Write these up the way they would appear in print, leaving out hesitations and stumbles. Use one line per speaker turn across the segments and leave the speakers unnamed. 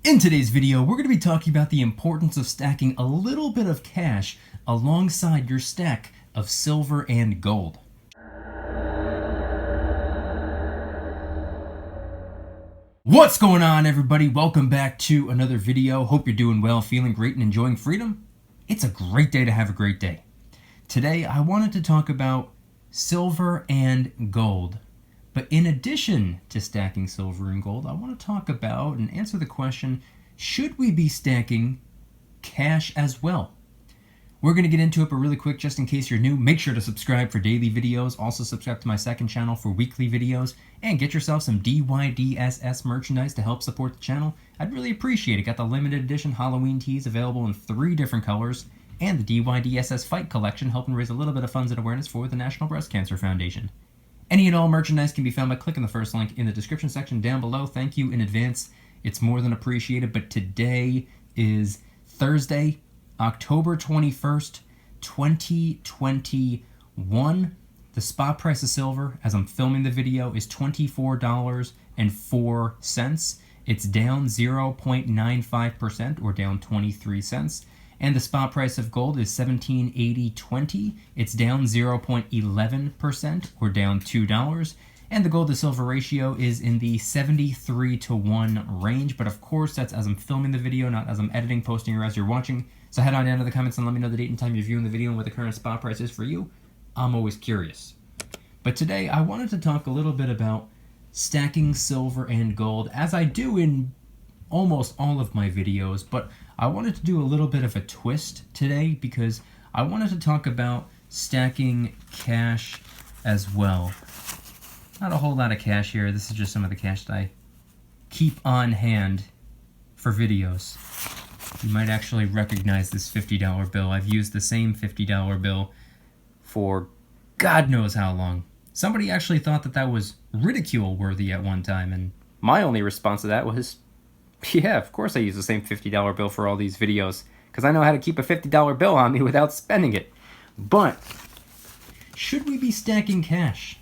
In today's video, we're going to be talking about the importance of stacking a little bit of cash alongside your stack of silver and gold. What's going on, everybody? Welcome back to another video. Hope you're doing well, feeling great, and enjoying freedom. It's a great day to have a great day. Today, I wanted to talk about silver and gold. But in addition to stacking silver and gold, I want to talk about and answer the question, should we be stacking cash as well? We're going to get into it, but really quick, just in case you're new, make sure to subscribe for daily videos. Also subscribe to my second channel for weekly videos, and get yourself some DYDSS merchandise to help support the channel. I'd really appreciate it. Got the limited edition Halloween tees available in 3 different colors, and the DYDSS Fight Collection, helping raise a little bit of funds and awareness for the National Breast Cancer Foundation. Any and all merchandise can be found by clicking the first link in the description section down below. Thank you in advance. It's more than appreciated. But today is Thursday, October 21st, 2021. The spot price of silver, as I'm filming the video, is $24.04. It's down 0.95%, or down 23 cents. And the spot price of gold is $17.8020. It's down 0.11%, or down $2. And the gold to silver ratio is in the 73-to-1 range. But of course, that's as I'm filming the video, not as I'm editing, posting, or as you're watching. So head on down to the comments and let me know the date and time you're viewing the video and what the current spot price is for you. I'm always curious. But today, I wanted to talk a little bit about stacking silver and gold, as I do in almost all of my videos, but I wanted to do a little bit of a twist today because I wanted to talk about stacking cash as well. Not a whole lot of cash here. This is just some of the cash that I keep on hand for videos. You might actually recognize this $50 bill. I've used the same $50 bill for God knows how long. Somebody actually thought that that was ridicule worthy at one time, and my only response to that was, yeah, of course I use the same $50 bill for all these videos, because I know how to keep a $50 bill on me without spending it. But should we be stacking cash?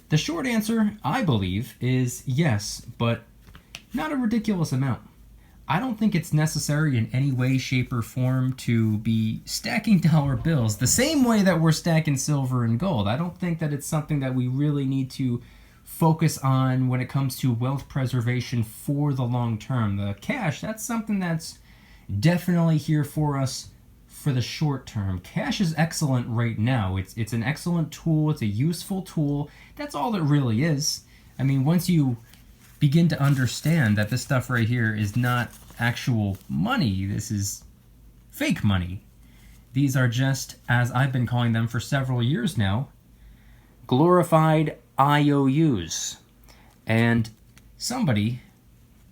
The short answer, I believe, is yes, but not a ridiculous amount. I don't think it's necessary in any way, shape, or form to be stacking dollar bills the same way that we're stacking silver and gold. I don't think that it's something that we really need to focus on when it comes to wealth preservation for the long term. The cash, that's something that's definitely here for us for the short term. Cash is excellent right now. It's an excellent tool. It's a useful tool. That's all it really is. I mean, once you begin to understand that this stuff right here is not actual money, this is fake money. These are just, as I've been calling them for several years now, glorified IOUs. And somebody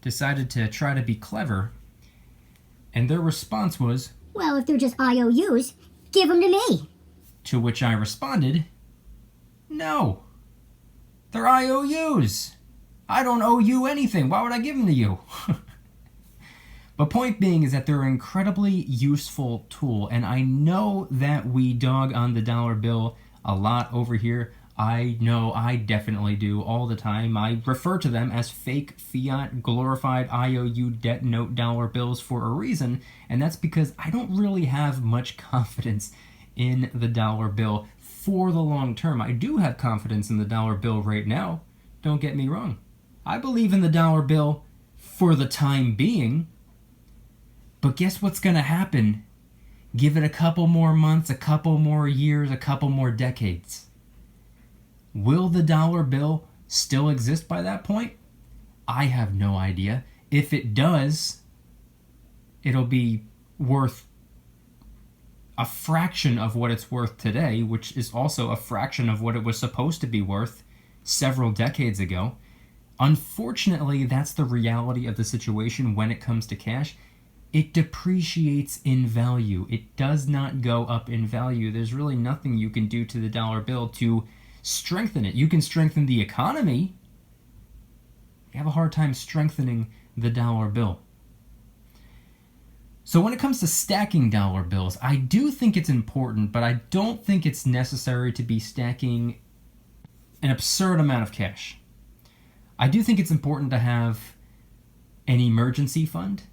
decided to try to be clever, and their response was,
well, if they're just IOUs, give them to me.
To which I responded, no, they're IOUs. I don't owe you anything. Why would I give them to you? But point being is that they're an incredibly useful tool, and I know that we dog on the dollar bill a lot over here. I know I definitely do all the time. I refer to them as fake fiat glorified IOU debt note dollar bills for a reason, and that's because I don't really have much confidence in the dollar bill for the long term. I do have confidence in the dollar bill right now, don't get me wrong. I believe in the dollar bill for the time being, but guess what's going to happen? Give it a couple more months, a couple more years, a couple more decades. Will the dollar bill still exist by that point? I have no idea. If it does, it'll be worth a fraction of what it's worth today, which is also a fraction of what it was supposed to be worth several decades ago. Unfortunately, that's the reality of the situation when it comes to cash. It depreciates in value. It does not go up in value. There's really nothing you can do to the dollar bill to strengthen it. You can strengthen the economy. You have a hard time strengthening the dollar bill. So when it comes to stacking dollar bills, I do think it's important, but I don't think it's necessary to be stacking an absurd amount of cash. I do think it's important to have an emergency fund.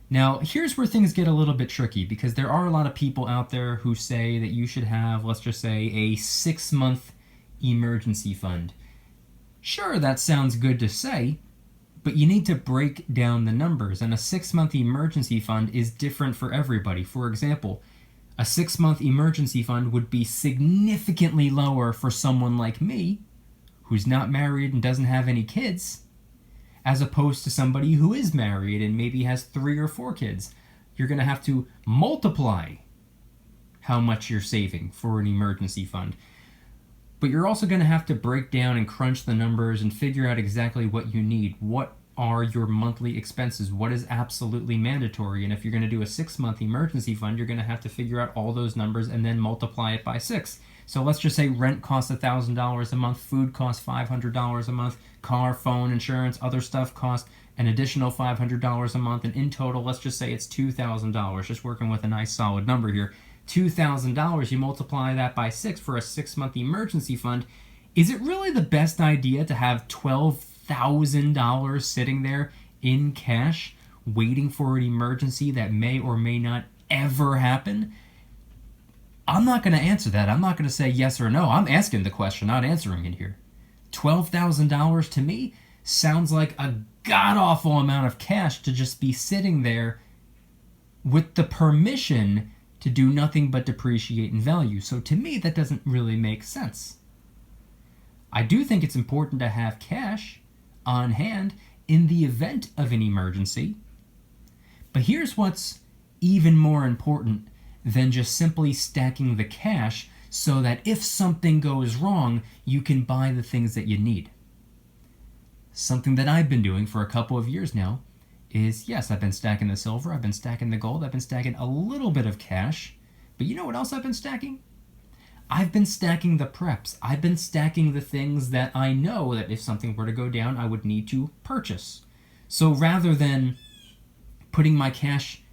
Now, here's where things get a little bit tricky, because there are a lot of people out there who say that you should have, let's just say, a 6-month emergency fund. Sure, that sounds good to say, but you need to break down the numbers, and a 6-month emergency fund is different for everybody. For example, a 6-month emergency fund would be significantly lower for someone like me, who's not married and doesn't have any kids, as opposed to somebody who is married and maybe has 3 or 4 kids. You're going to have to multiply how much you're saving for an emergency fund. But you're also going to have to break down and crunch the numbers and figure out exactly what you need. What are your monthly expenses? What is absolutely mandatory? And if you're going to do a 6-month emergency fund, you're going to have to figure out all those numbers and then multiply it by 6. So let's just say rent costs $1,000 a month, food costs $500 a month, car, phone, insurance, other stuff costs an additional $500 a month, and in total, let's just say it's $2,000, just working with a nice solid number here. $2,000, you multiply that by 6 for a 6-month emergency fund. Is it really the best idea to have $12,000 sitting there in cash waiting for an emergency that may or may not ever happen? I'm not going to answer that. I'm not going to say yes or no. I'm asking the question, not answering it here. $12,000 to me sounds like a god-awful amount of cash to just be sitting there with the permission to do nothing but depreciate in value. So to me, that doesn't really make sense. I do think it's important to have cash on hand in the event of an emergency. But here's what's even more important than just simply stacking the cash so that if something goes wrong, you can buy the things that you need. Something that I've been doing for a couple of years now is, yes, I've been stacking the silver, I've been stacking the gold, I've been stacking a little bit of cash, but you know what else I've been stacking? I've been stacking the preps. I've been stacking the things that I know that if something were to go down, I would need to purchase. So rather than putting my cash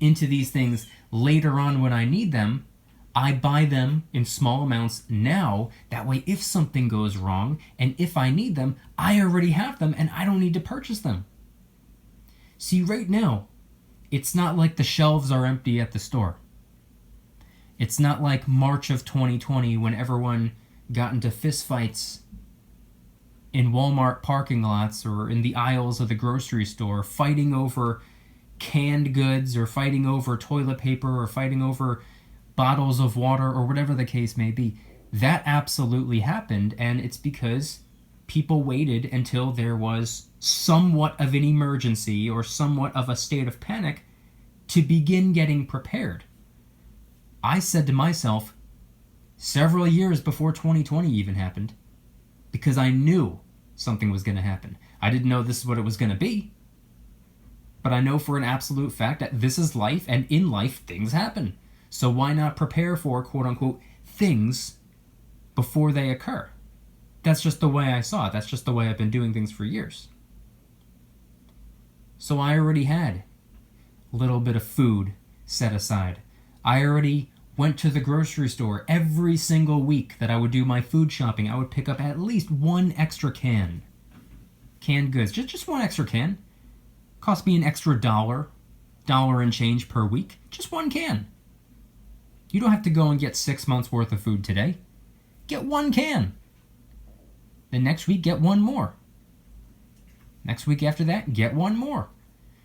into these things later on when I need them, I buy them in small amounts now. That way, if something goes wrong and if I need them, I already have them and I don't need to purchase them. See, right now, it's not like the shelves are empty at the store. It's not like March of 2020 when everyone got into fistfights in Walmart parking lots or in the aisles of the grocery store, fighting over canned goods or fighting over toilet paper or fighting over bottles of water or whatever the case may be. That absolutely happened, and it's because people waited until there was somewhat of an emergency or somewhat of a state of panic to begin getting prepared. I said to myself several years before 2020 even happened, because I knew something was going to happen. I didn't know this is what it was going to be, but I know for an absolute fact that this is life, and in life things happen. So why not prepare for, quote-unquote, things before they occur? That's just the way I saw it. That's just the way I've been doing things for years. So I already had a little bit of food set aside. I already went to the grocery store every single week that I would do my food shopping. I would pick up at least one extra can. Canned goods. Just one extra can. Cost me an extra $1 and change per week. Just one can. You don't have to go and get 6 months worth of food today. Get one can. The next week, get one more. Next week after that, get one more.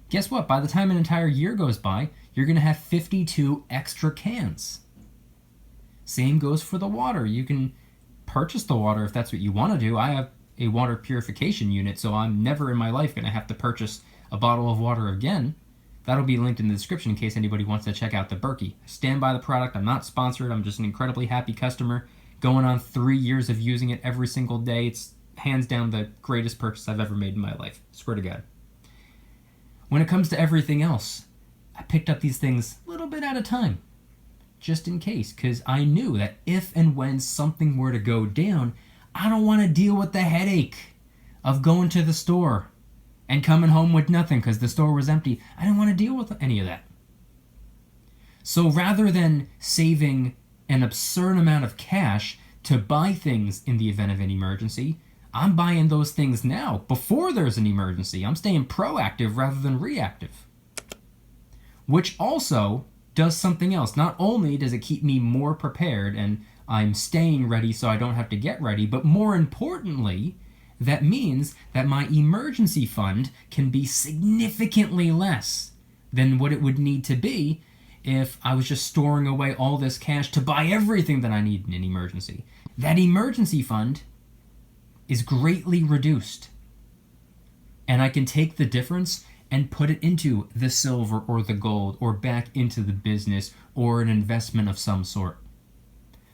Guess what? By the time an entire year goes by, you're going to have 52 extra cans. Same goes for the water. You can purchase the water if that's what you want to do. I have a water purification unit, so I'm never in my life going to have to purchase a bottle of water again. That'll be linked in the description in case anybody wants to check out the Berkey. I stand by the product. I'm not sponsored. I'm just an incredibly happy customer. Going on 3 years of using it every single day. It's hands down the greatest purchase I've ever made in my life. Swear to God. When it comes to everything else, I picked up these things a little bit at a time, just in case, because I knew that if and when something were to go down, I don't want to deal with the headache of going to the store and coming home with nothing because the store was empty. I didn't want to deal with any of that. So rather than saving an absurd amount of cash to buy things in the event of an emergency, I'm buying those things now before there's an emergency. I'm staying proactive rather than reactive. Which also does something else. Not only does it keep me more prepared and I'm staying ready so I don't have to get ready, but more importantly, that means that my emergency fund can be significantly less than what it would need to be if I was just storing away all this cash to buy everything that I need in an emergency. That emergency fund is greatly reduced. And I can take the difference and put it into the silver or the gold or back into the business or an investment of some sort.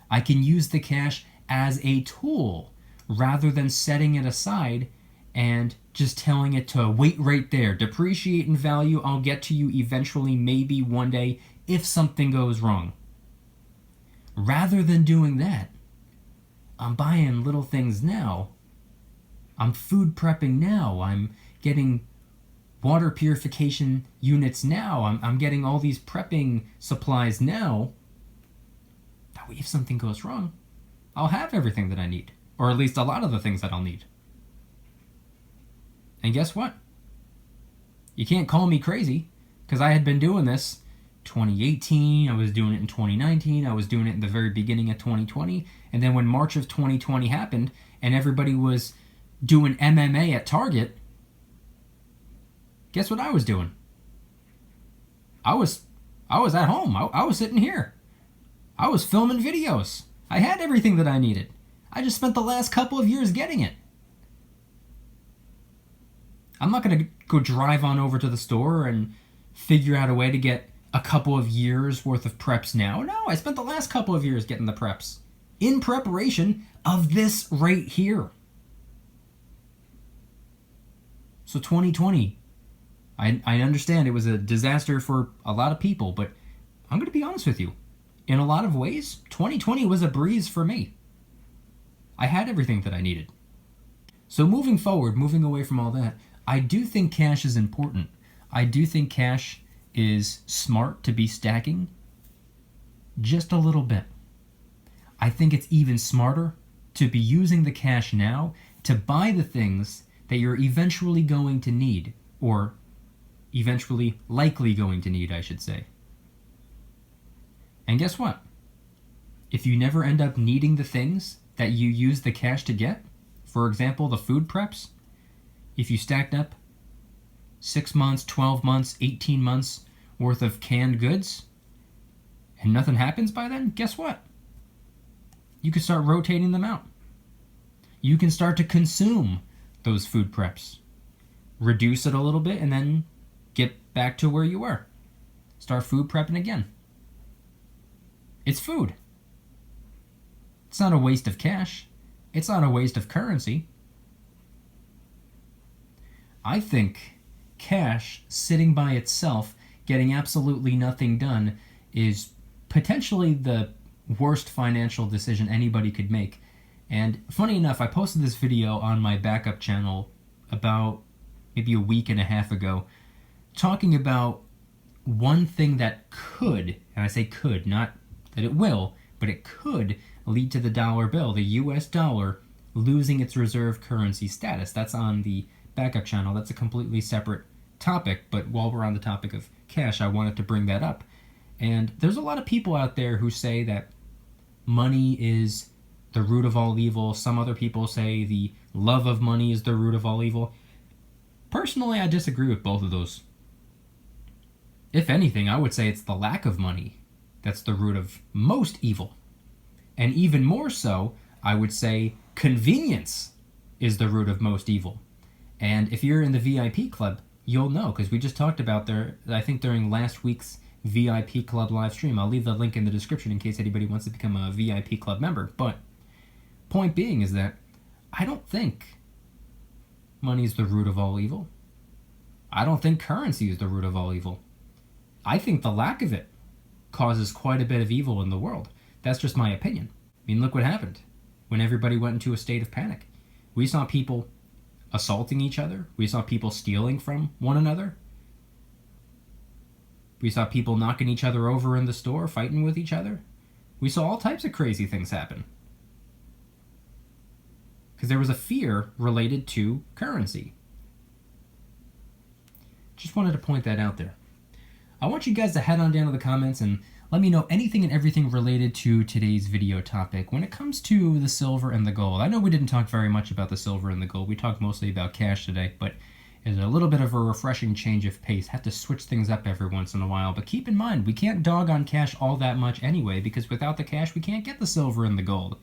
I can use the cash as a tool rather than setting it aside and just telling it to wait right there, depreciate in value, I'll get to you eventually, maybe one day, if something goes wrong. Rather than doing that, I'm buying little things now. I'm food prepping now. I'm getting water purification units now. I'm getting all these prepping supplies now. That way, if something goes wrong, I'll have everything that I need. Or at least a lot of the things that I'll need. And guess what? You can't call me crazy, because I had been doing this 2018, I was doing it in 2019, I was doing it in the very beginning of 2020, and then when March of 2020 happened, and everybody was doing MMA at Target, guess what I was doing? I was at home. I was sitting here. I was filming videos. I had everything that I needed. I just spent the last couple of years getting it. I'm not going to go drive on over to the store and figure out a way to get a couple of years worth of preps now. No, I spent the last couple of years getting the preps in preparation of this right here. So 2020, I understand it was a disaster for a lot of people, but I'm going to be honest with you. In a lot of ways, 2020 was a breeze for me. I had everything that I needed. So moving forward, moving away from all that, I do think cash is important. I do think cash is smart to be stacking just a little bit. I think it's even smarter to be using the cash now to buy the things that you're eventually going to need, or eventually likely going to need, I should say. And guess what? If you never end up needing the things that you use the cash to get, for example, the food preps, if you stacked up 6 months, 12 months, 18 months worth of canned goods, and nothing happens by then, guess what? You can start rotating them out. You can start to consume those food preps. Reduce it a little bit and then get back to where you were. Start food prepping again. It's food. It's not a waste of cash. It's not a waste of currency. I think cash sitting by itself, getting absolutely nothing done, is potentially the worst financial decision anybody could make. And funny enough, I posted this video on my backup channel about maybe a week and a half ago, talking about one thing that could, and I say could, not that it will, but it could lead to the dollar bill, the US dollar, losing its reserve currency status. That's on the backup channel. That's a completely separate topic, but while we're on the topic of cash, I wanted to bring that up. And there's a lot of people out there who say that money is the root of all evil. Some other people say the love of money is the root of all evil. Personally, I disagree with both of those. If anything, I would say it's the lack of money that's the root of most evil. And even more so, I would say convenience is the root of most evil. And if you're in the VIP club, you'll know, because we just talked about there, I think during last week's VIP club live stream. I'll leave the link in the description in case anybody wants to become a VIP club member. But point being is that I don't think money is the root of all evil. I don't think currency is the root of all evil. I think the lack of it causes quite a bit of evil in the world. That's just my opinion. I mean, look what happened when everybody went into a state of panic. We saw people assaulting each other. We saw people stealing from one another. We saw people knocking each other over in the store, fighting with each other. We saw all types of crazy things happen. because there was a fear related to currency. Just wanted to point that out there. I want you guys to head on down to the comments and let me know anything and everything related to today's video topic when it comes to the silver and the gold. I know we didn't talk very much about the silver and the gold. We talked mostly about cash today, but it's a little bit of a refreshing change of pace. Have to switch things up every once in a while, but keep in mind, we can't dog on cash all that much anyway, because without the cash, we can't get the silver and the gold.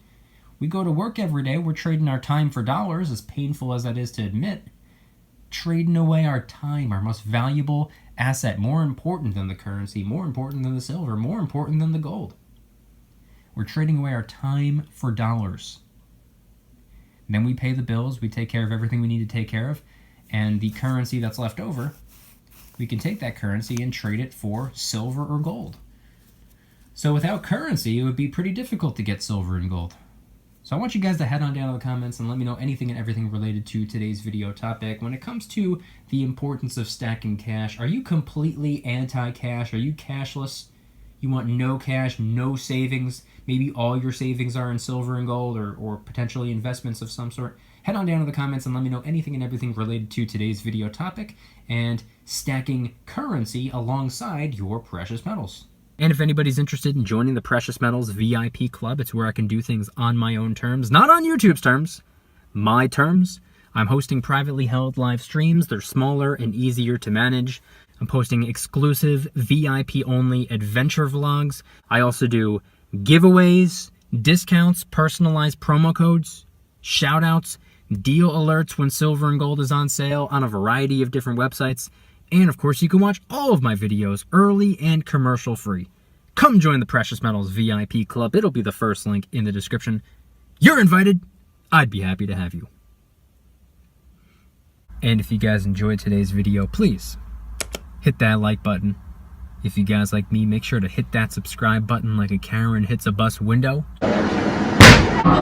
We go to work every day, we're trading our time for dollars, as painful as that is to admit. Trading away our time, our most valuable asset, more important than the currency, more important than the silver, more important than the gold. We're trading away our time for dollars. And then we pay the bills, we take care of everything we need to take care of, and the currency that's left over, we can take that currency and trade it for silver or gold. So without currency, it would be pretty difficult to get silver and gold. So I want you guys to head on down to the comments and let me know anything and everything related to today's video topic. When it comes to the importance of stacking cash, are you completely anti-cash? Are you cashless? You want no cash, no savings? Maybe all your savings are in silver and gold or potentially investments of some sort? Head on down to the comments and let me know anything and everything related to today's video topic and stacking currency alongside your precious metals. And if anybody's interested in joining the Precious Metals VIP Club, it's where I can do things on my own terms, not on YouTube's terms, my terms. I'm hosting privately held live streams. They're smaller and easier to manage. I'm posting exclusive VIP-only adventure vlogs. I also do giveaways, discounts, personalized promo codes, shoutouts, deal alerts when silver and gold is on sale on a variety of different websites. And of course, you can watch all of my videos early and commercial free. Come join the Precious Metals VIP Club. It'll be the first link in the description. You're invited. I'd be happy to have you. And if you guys enjoyed today's video, please hit that like button. If you guys like me, make sure to hit that subscribe button like a Karen hits a bus window.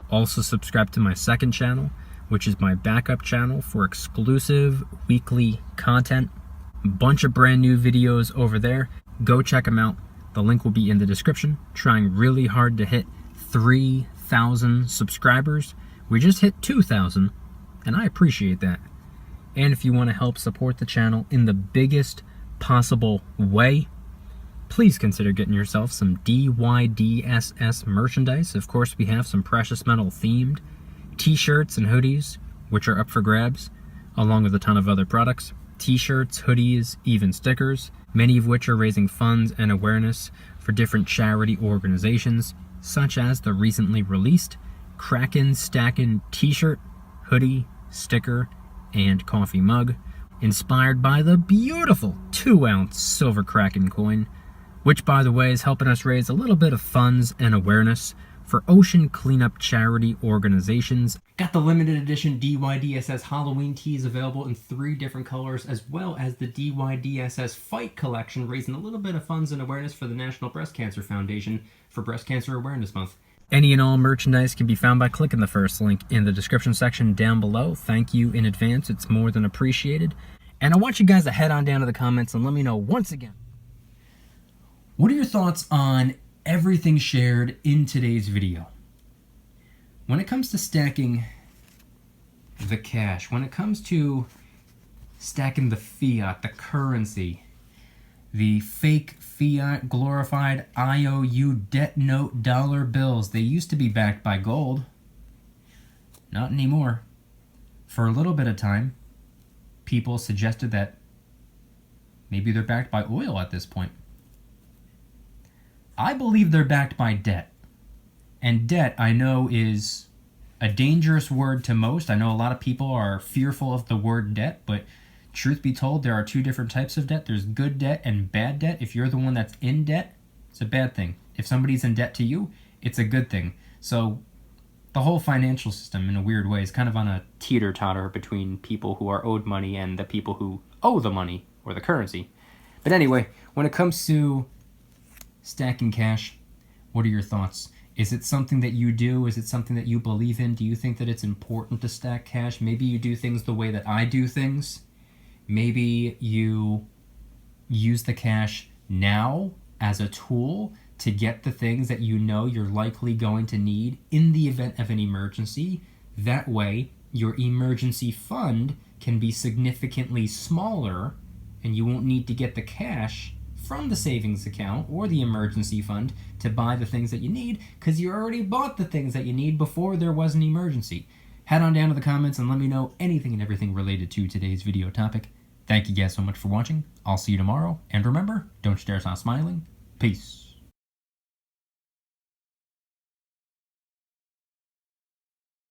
Also subscribe to my second channel, which is my backup channel for exclusive weekly content. Bunch of brand new videos over there. Go check them out. The link will be in the description. Trying really hard to hit 3,000 subscribers. We just hit 2,000, and I appreciate that. And if you want to help support the channel in the biggest possible way, please consider getting yourself some DYDSS merchandise. Of course, we have some precious metal themed t-shirts and hoodies, which are up for grabs, along with a ton of other products. T-shirts, hoodies, even stickers, many of which are raising funds and awareness for different charity organizations, such as the recently released Kraken Stackin' t-shirt, hoodie, sticker, and coffee mug, inspired by the beautiful 2-ounce silver Kraken coin, which, by the way, is helping us raise a little bit of funds and awareness for ocean cleanup charity organizations. Got the limited edition DYDSS Halloween tees available in 3 different colors, as well as the DYDSS Fight collection, raising a little bit of funds and awareness for the National Breast Cancer Foundation for Breast Cancer Awareness Month. Any and all merchandise can be found by clicking the first link in the description section down below. Thank you in advance, it's more than appreciated. And I want you guys to head on down to the comments and let me know once again, what are your thoughts on everything shared in today's video? When it comes to stacking the cash, when it comes to stacking the fiat, the currency, the fake fiat glorified IOU debt note dollar bills, they used to be backed by gold. Not anymore. For a little bit of time, people suggested that maybe they're backed by oil at this point. I believe they're backed by debt. And debt, I know, is a dangerous word to most. I know a lot of people are fearful of the word debt, but truth be told, there are 2 different types of debt. There's good debt and bad debt. If you're the one that's in debt, it's a bad thing. If somebody's in debt to you, it's a good thing. So the whole financial system, in a weird way, is kind of on a teeter-totter between people who are owed money and the people who owe the money, or the currency. But anyway, when it comes to stacking cash, what are your thoughts? Is it something that you do? Is it something that you believe in? Do you think that it's important to stack cash? Maybe you do things the way that I do things. Maybe you use the cash now as a tool to get the things that you know you're likely going to need in the event of an emergency That way, your emergency fund can be significantly smaller, and you won't need to get the cash from the savings account or the emergency fund to buy the things that you need, because you already bought the things that you need before there was an emergency. Head on down to the comments and let me know anything and everything related to today's video topic. Thank you guys so much for watching. I'll see you tomorrow, and remember, don't you dare stop smiling. Peace.